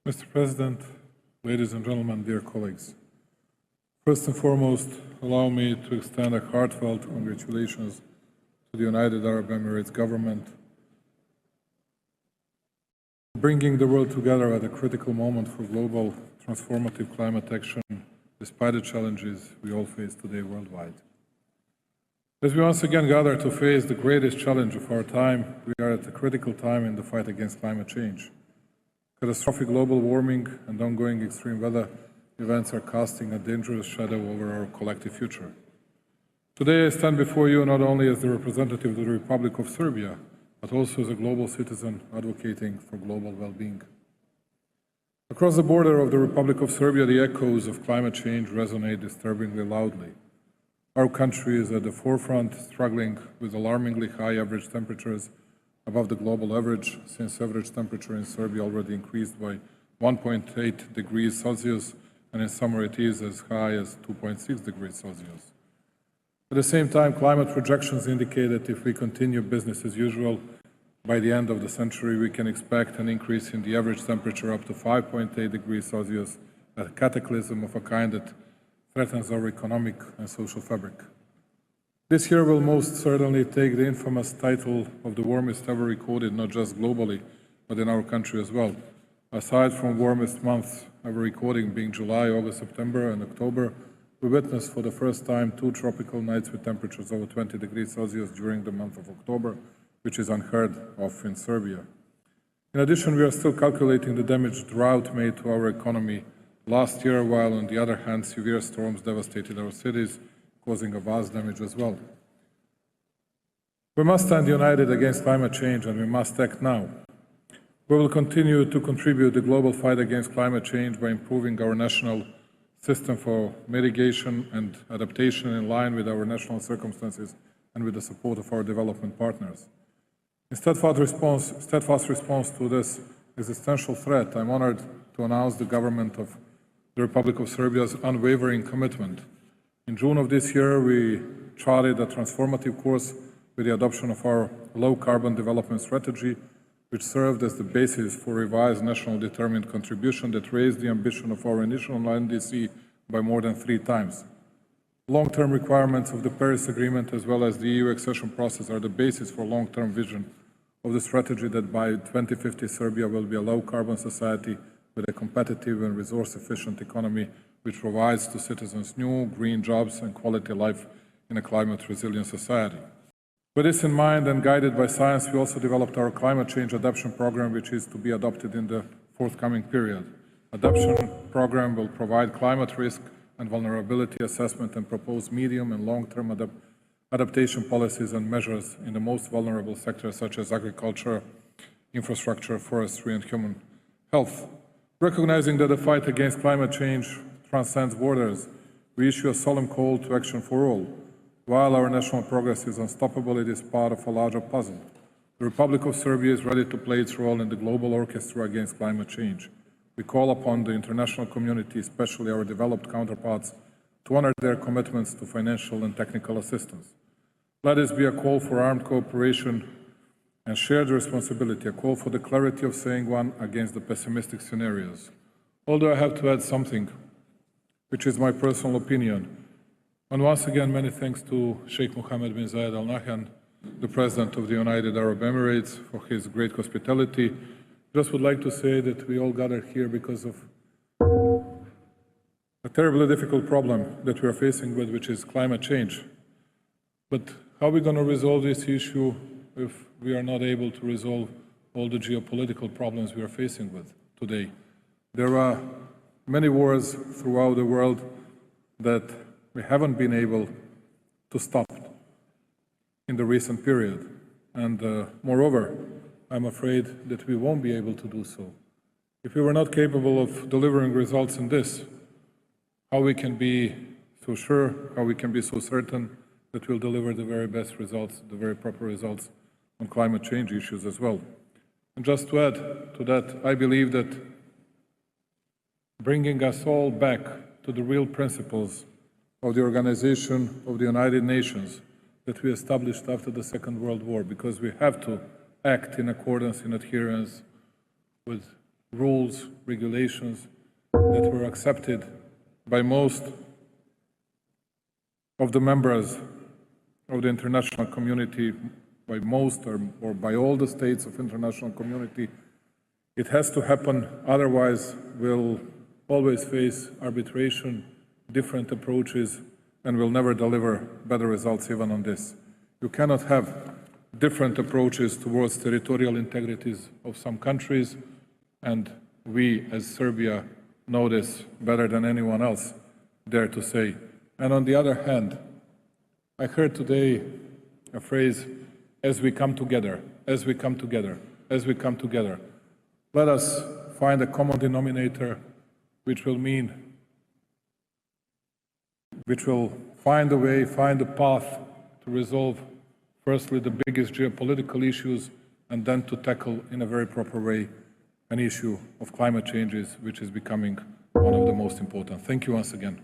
Mr. President, ladies and gentlemen, dear colleagues, first and foremost, allow me to extend a heartfelt congratulations to the United Arab Emirates government, bringing the world together at a critical moment for global transformative climate action, despite the challenges we all face today worldwide. As we once again gather to face the greatest challenge of our time, we are at a critical time in the fight against climate change. Catastrophic global warming and ongoing extreme weather events are casting a dangerous shadow over our collective future. Today I stand before you not only as the representative of the Republic of Serbia, but also as a global citizen advocating for global well-being. Across the border of the Republic of Serbia, the echoes of climate change resonate disturbingly loudly. Our country is at the forefront, struggling with alarmingly high average temperatures above the global average, since average temperature in Serbia already increased by 1.8 degrees Celsius, and in summer it is as high as 2.6 degrees Celsius. At the same time, climate projections indicate that if we continue business as usual, by the end of the century we can expect an increase in the average temperature up to 5.8 degrees Celsius, a cataclysm of a kind that threatens our economic and social fabric. This year will most certainly take the infamous title of the warmest ever recorded, not just globally, but in our country as well. Aside from warmest months ever recording being July, August, September, and October, we witnessed for the first time 2 tropical nights with temperatures over 20 degrees Celsius during the month of October, which is unheard of in Serbia. In addition, we are still calculating the damage drought made to our economy last year, while on the other hand, severe storms devastated our cities, causing a vast damage as well. We must stand united against climate change, and we must act now. We will continue to contribute to the global fight against climate change by improving our national system for mitigation and adaptation in line with our national circumstances and with the support of our development partners. In steadfast response to this existential threat, I'm honored to announce the government of the Republic of Serbia's unwavering commitment. In June of this year, we charted a transformative course with the adoption of our low-carbon development strategy, which served as the basis for revised national determined contribution that raised the ambition of our initial NDC by more than 3 times. Long-term requirements of the Paris Agreement as well as the EU accession process are the basis for long-term vision of the strategy that by 2050 Serbia will be a low-carbon society with a competitive and resource-efficient economy which provides to citizens new, green jobs and quality life in a climate-resilient society. With this in mind and guided by science, we also developed our climate change adaptation program, which is to be adopted in the forthcoming period. Adaptation program will provide climate risk and vulnerability assessment and propose medium and long-term adaptation policies and measures in the most vulnerable sectors such as agriculture, infrastructure, forestry and human health. Recognizing that the fight against climate change transcends borders, we issue a solemn call to action for all. While our national progress is unstoppable, it is part of a larger puzzle. The Republic of Serbia is ready to play its role in the global orchestra against climate change. We call upon the international community, especially our developed counterparts, to honor their commitments to financial and technical assistance. Let this be a call for armed cooperation and shared responsibility, a call for the clarity of saying one against the pessimistic scenarios. Although I have to add something, which is my personal opinion. And once again, many thanks to Sheikh Mohammed bin Zayed Al Nahyan, the President of the United Arab Emirates, for his great hospitality. Just would like to say that we all gathered here because of a terribly difficult problem that we are facing with, which is climate change. But how are we going to resolve this issue if we are not able to resolve all the geopolitical problems we are facing with today? There are many wars throughout the world that we haven't been able to stop in the recent period. And moreover, I'm afraid that we won't be able to do so. If we were not capable of delivering results in this, how we can be so sure, how we can be so certain that we'll deliver the very best results, the very proper results on climate change issues as well. And just to add to that, I believe that bringing us all back to the real principles of the Organization of the United Nations that we established after the Second World War, because we have to act in accordance, in adherence with rules, regulations that were accepted by most of the members of the international community, by most or by all the states of international community. It has to happen, otherwise we'll always face arbitration, different approaches, and we'll never deliver better results even on this. You cannot have different approaches towards territorial integrities of some countries, and we as Serbia know this better than anyone else dare to say. And on the other hand, I heard today a phrase, as we come together, as we come together, as we come together. Let us find a common denominator which will find a way, find a path to resolve firstly the biggest geopolitical issues, and then to tackle in a very proper way an issue of climate changes, which is becoming one of the most important. Thank you once again.